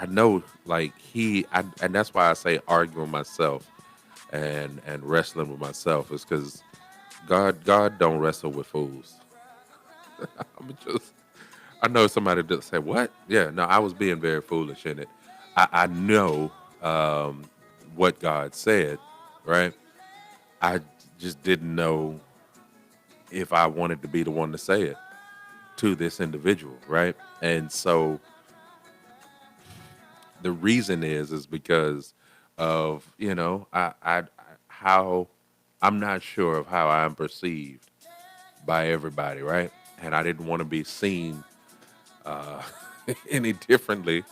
I know like and that's why I say arguing myself and wrestling with myself is because God don't wrestle with fools. I'm just I know somebody just say what? Yeah, no, I was being very foolish in it. I know um, what God said, right? I just didn't know if I wanted to be the one to say it to this individual, right? And so the reason is because of how I'm not sure of how I'm perceived by everybody, right? And I didn't want to be seen uh, any differently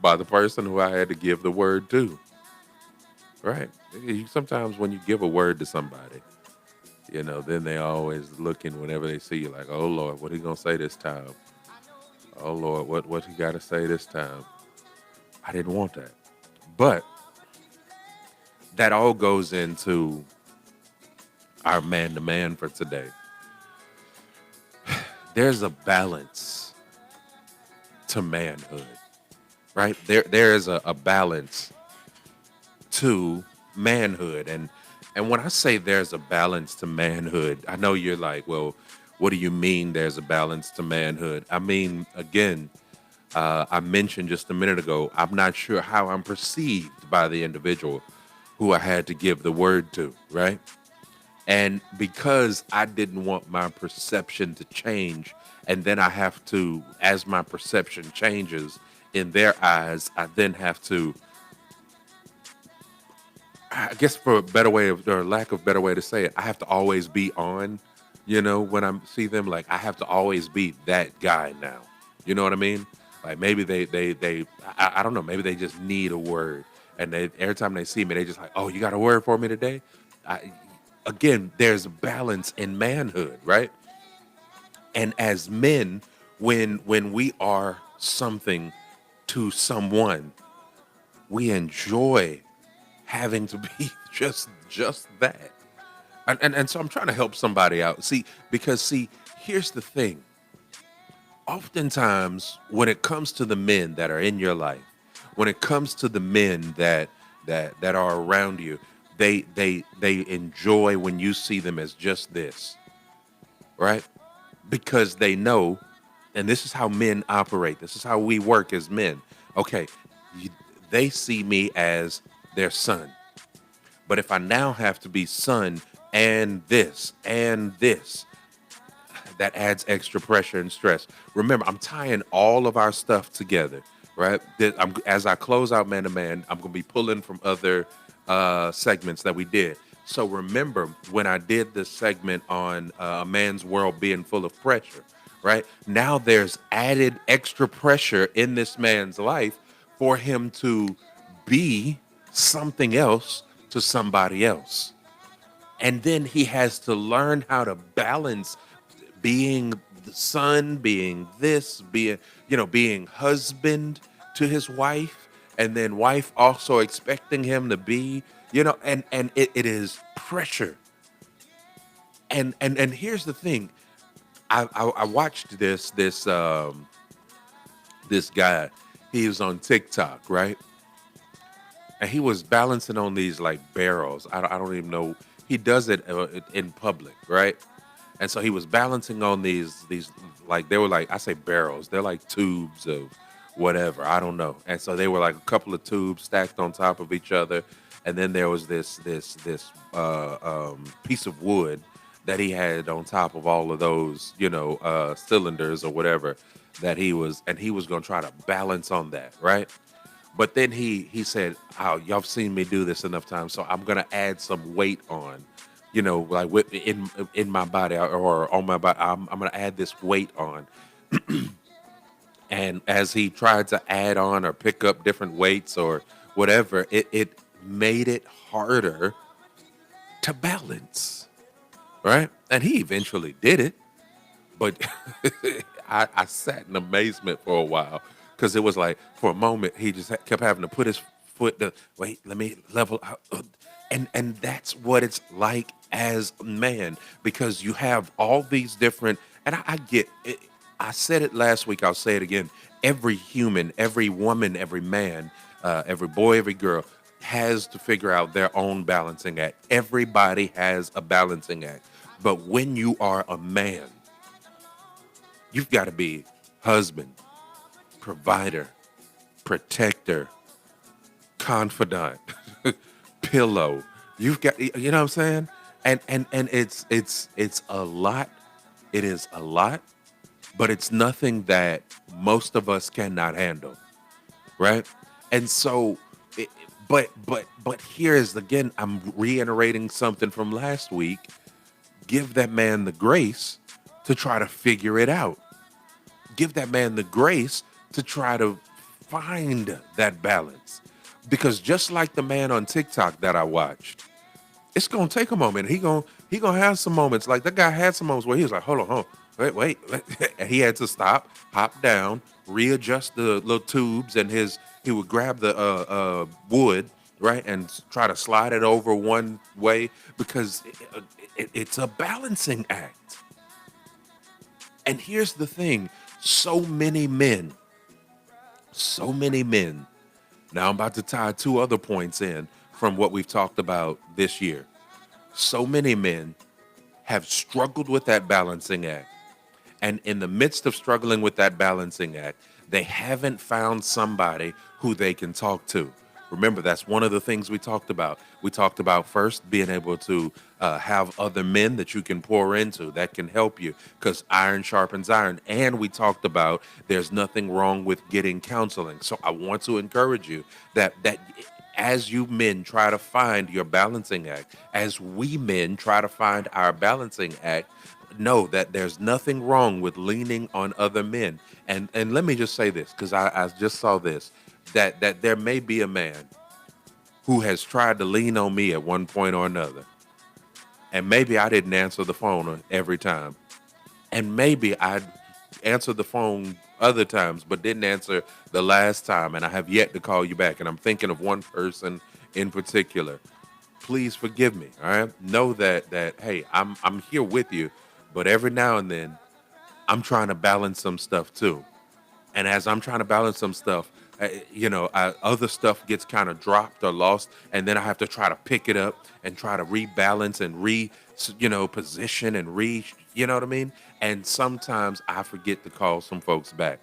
by the person who I had to give the word to, right? Sometimes when you give a word to somebody, then they always looking whenever they see you like, oh Lord, what he gonna say this time? Oh Lord, what he got to say this time? I didn't want that, but that all goes into our man to man for today. There's a balance to manhood, right? There is a balance to manhood, and when I say there's a balance to manhood, I know you're like, well, what do you mean there's a balance to manhood? I mean, again, I mentioned just a minute ago, I'm not sure how I'm perceived by the individual who I had to give the word to, right? And because I didn't want my perception to change, and then I have to, as my perception changes in their eyes, I then have to, I guess for a better way of, or lack of better way to say it, I have to always be on, when I see them, like I have to always be that guy now. You know what I mean? Like maybe I don't know, maybe they just need a word. And they, every time they see me, they just like, oh, you got a word for me today? I, Again, there's balance in manhood, right? And as men, when we are something to someone, we enjoy having to be just that. And so I'm trying to help somebody out. See, here's the thing. Oftentimes, when it comes to the men that are in your life, when it comes to the men that are around you, they enjoy when you see them as just this, right? Because they know, and this is how men operate. This is how we work as men. Okay, you, they see me as their son. But if I now have to be son and this, that adds extra pressure and stress. Remember, I'm tying all of our stuff together, right? As I close out Man to Man, I'm going to be pulling from other segments that we did. So remember when I did this segment on a man's world being full of pressure, right? Now there's added extra pressure in this man's life for him to be something else to somebody else. And then he has to learn how to balance being the son, being this, being husband to his wife, and then wife also expecting him to be, and it is pressure. And here's the thing. I watched this guy. He was on TikTok, right? And he was balancing on these like barrels. I don't even know. He does it in public, right? And so he was balancing on these like they were like I say barrels. They're like tubes of whatever. I don't know. And so they were like a couple of tubes stacked on top of each other. And then there was this piece of wood that he had on top of all of those cylinders or whatever that he was going to try to balance on that, right? But then he said, "Oh, y'all seen me do this enough times, so I'm gonna add some weight on, like in my body or on my body. I'm gonna add this weight on." And as he tried to add on or pick up different weights or whatever, it made it harder to balance, right? And he eventually did it, but I sat in amazement for a while because it was like for a moment he just kept having to put his foot to wait. Let me level out, and that's what it's like as a man because you have all these different. And I get it. I said it last week. I'll say it again. Every human, every woman, every man, every boy, every girl has to figure out their own balancing act. Everybody has a balancing act. But when you are a man, you've got to be husband, provider, protector, confidant, pillow. You've got, you know what I'm saying? And it's a lot. It is a lot, but it's nothing that most of us cannot handle, right? And so, but here is again, I'm reiterating something from last week. Give that man the grace to try to figure it out. Give that man the grace to try to find that balance. Because just like the man on TikTok that I watched, it's gonna take a moment. He gonna have some moments. Like that guy had some moments where he was like, hold on, wait. And he had to stop, hop down, readjust the little tubes, and he would grab the wood, right, and try to slide it over one way because it's a balancing act. And here's the thing: so many men, so many men. Now I'm about to tie two other points in from what we've talked about this year. So many men have struggled with that balancing act. And in the midst of struggling with that balancing act, they haven't found somebody who they can talk to. Remember, that's one of the things we talked about. We talked about first being able to have other men that you can pour into that can help you because iron sharpens iron. And we talked about there's nothing wrong with getting counseling. So I want to encourage you that as you men try to find your balancing act, as we men try to find our balancing act, know that there's nothing wrong with leaning on other men. And let me just say this, because I just saw this, that there may be a man who has tried to lean on me at one point or another. And maybe I didn't answer the phone every time. And maybe I answered the phone other times, but didn't answer the last time. And I have yet to call you back. And I'm thinking of one person in particular. Please forgive me. All right. Know that hey, I'm here with you, but every now and then I'm trying to balance some stuff too. And as I'm trying to balance some stuff, other stuff gets kind of dropped or lost, and then I have to try to pick it up and try to rebalance and position and you know what I mean? And sometimes I forget to call some folks back.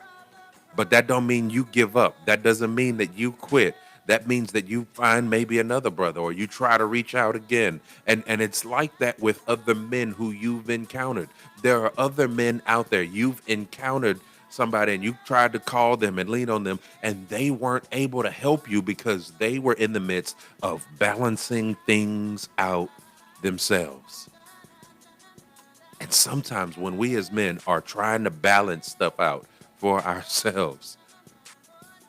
But that don't mean you give up. That doesn't mean that you quit. That means that you find maybe another brother or you try to reach out again. And it's like that with other men who you've encountered. There are other men out there. You've encountered somebody and you tried to call them and lean on them and they weren't able to help you because they were in the midst of balancing things out themselves. And sometimes when we as men are trying to balance stuff out for ourselves,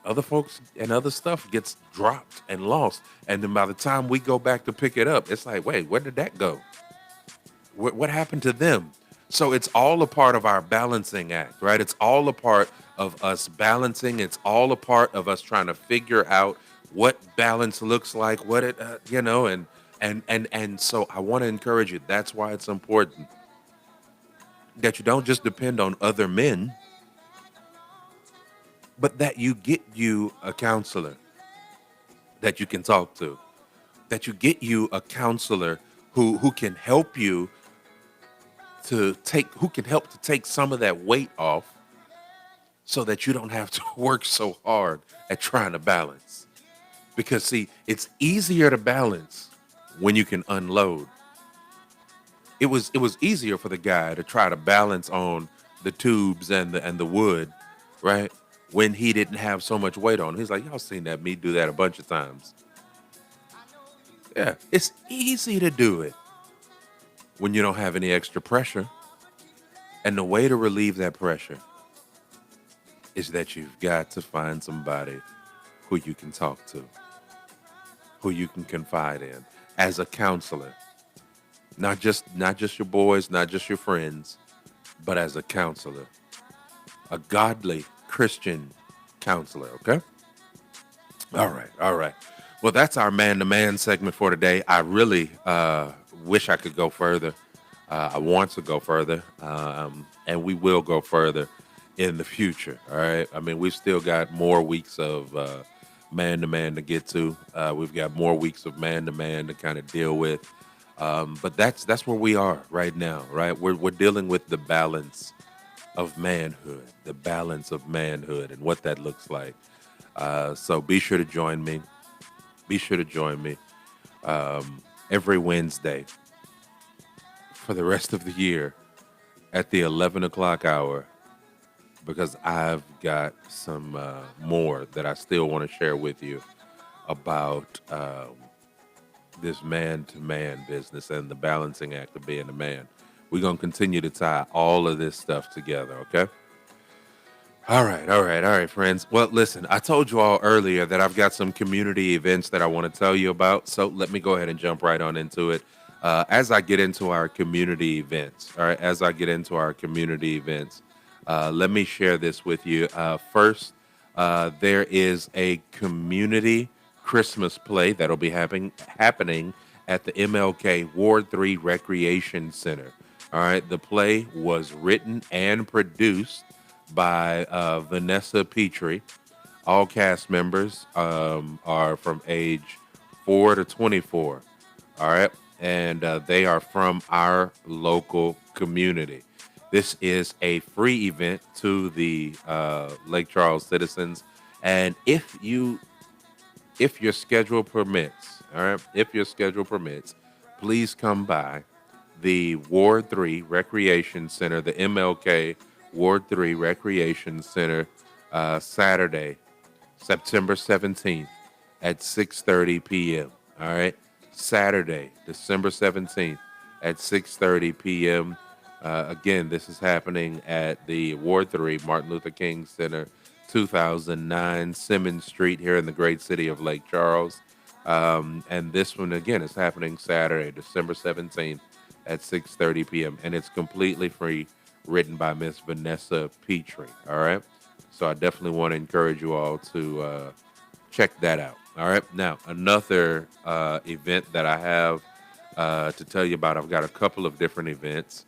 other folks and other stuff gets dropped and lost. And then by the time we go back to pick it up, it's like, wait, where did that go? What happened to them? So it's all a part of our balancing act, right? It's all a part of us balancing. It's all a part of us trying to figure out what balance looks like, what it, and so I want to encourage you. That's why it's important that you don't just depend on other men, but that you get you a counselor that you can talk to, that you get you a counselor who can help you who can help to take some of that weight off so that you don't have to work so hard at trying to balance. Because see, it's easier to balance when you can unload. It was easier for the guy to try to balance on the tubes and the wood, right? When he didn't have so much weight on. He's like, y'all seen that me do that a bunch of times. Yeah, it's easy to do it when you don't have any extra pressure. And the way to relieve that pressure is that you've got to find somebody who you can talk to, who you can confide in as a counselor. Not just your boys, not just your friends, but as a counselor, a godly Christian counselor, okay? All right. Well, that's our man-to-man segment for today. I really wish I could go further. I want to go further, and we will go further in the future. All right. I mean, we've still got more weeks of man to man to get to. We've got more weeks of man to man to kind of deal with. But that's where we are right now, right? We're dealing with the balance of manhood, the balance of manhood, and what that looks like. So be sure to join me. Be sure to join me every Wednesday for the rest of the year at the 11 o'clock hour, because I've got some more that I still want to share with you about this man to man business and the balancing act of being a man. We're going to continue to tie all of this stuff together, okay? All right, friends. Well, listen, I told you all earlier that I've got some community events that I want to tell you about. So let me go ahead and jump right on into it. As I get into our community events, all right, as I get into our community events, let me share this with you. First, there is a community Christmas play that'll be happening at the MLK Ward 3 Recreation Center. All right, the play was written and produced by Vanessa Petrie. All cast members are from age 4 to 24. All right. And they are from our local community. This is a free event to the Lake Charles citizens. And if your schedule permits, all right, if your schedule permits, please come by the Ward 3 Recreation Center, the MLK Ward 3 Recreation Center, Saturday, September 17th at 6:30 p.m. All right, Saturday, December 17th at 6:30 p.m. Again, this is happening at the Ward 3 Martin Luther King Center, 2009 Simmons Street here in the great city of Lake Charles. And this one, again, is happening Saturday, December 17th at 6:30 p.m. And it's completely free, written by Miss Vanessa Petrie. All right. So I definitely want to encourage you all to check that out. All right. Now, another event that I have to tell you about, I've got a couple of different events.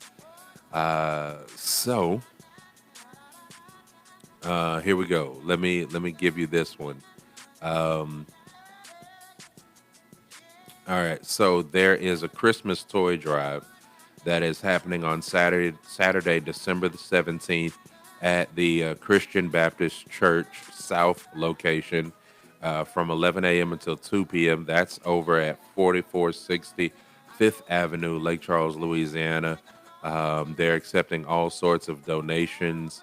So here we go. Let me give you this one. All right. So there is a Christmas toy drive that is happening on Saturday, December the 17th at the Christian Baptist Church South location from 11 a.m. until 2 p.m. That's over at 4460 Fifth Avenue, Lake Charles, Louisiana. They're accepting all sorts of donations.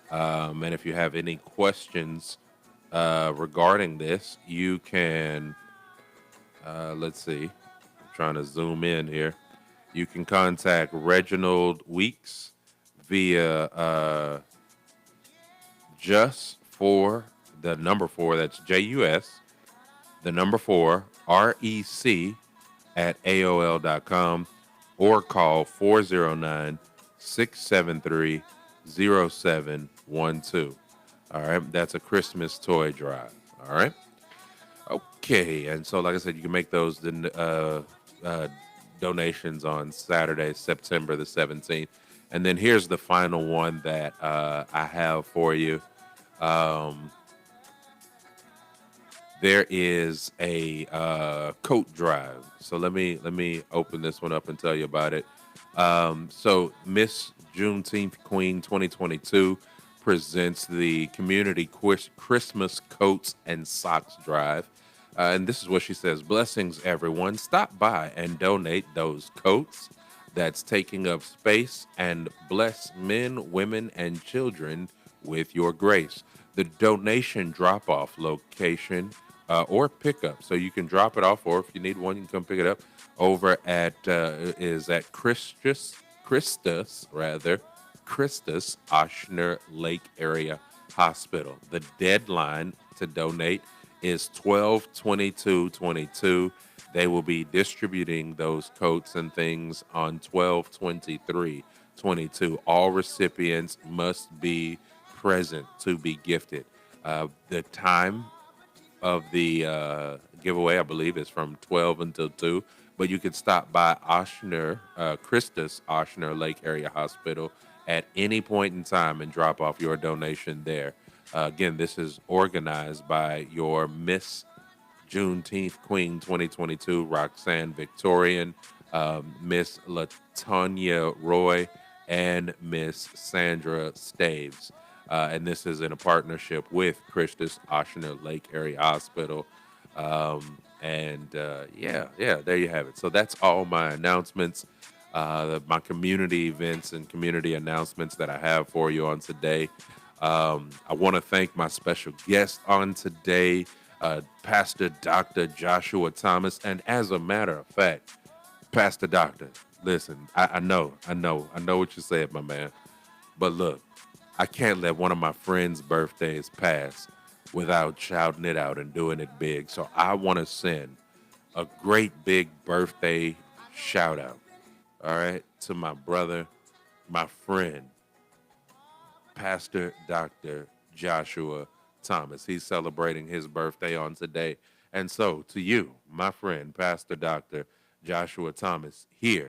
And if you have any questions regarding this, you can, let's see, I'm trying to zoom in here. You can contact Reginald Weeks via just for the number 4, that's JUS, the number 4, REC at AOL.com, or call 409-673-0712. All right, that's a Christmas toy drive. All right. Okay, and so like I said, you can make those donations on Saturday, September the 17th. And then here's the final one that I have for you. There is a coat drive. So let me open this one up and tell you about it. So Miss Juneteenth Queen 2022 presents the Community Christmas Coats and Socks Drive. And this is what she says: blessings, everyone. Stop by and donate those coats that's taking up space, and bless men, women, and children with your grace. The donation drop-off location or pickup, so you can drop it off, or if you need one, you can come pick it up over at is at Christus Oshner Lake Area Hospital. The deadline to donate is 12/22/22. They will be distributing those coats and things on 12/23/22. All recipients must be present to be gifted. The time of the giveaway, I believe, is from 12 until 2. But you can stop by Oshner, Christus Oshner Lake Area Hospital at any point in time and drop off your donation there. Again, this is organized by your Miss Juneteenth Queen 2022, Roxanne Victorian, Miss Latonya Roy, and Miss Sandra Staves. And this is in a partnership with Christus Oshner Lake Area Hospital. And there you have it. So that's all my announcements, my community events and community announcements that I have for you on today. I want to thank my special guest on today, Pastor Dr. Joshua Thomas. And as a matter of fact, Pastor Doctor, listen, I know what you said, my man. But look, I can't let one of my friends' birthdays pass without shouting it out and doing it big. So I want to send a great big birthday shout out, all right, to my brother, my friend, Pastor Dr. Joshua Thomas. He's celebrating his birthday on today. And so to you, my friend, Pastor Dr. Joshua Thomas, here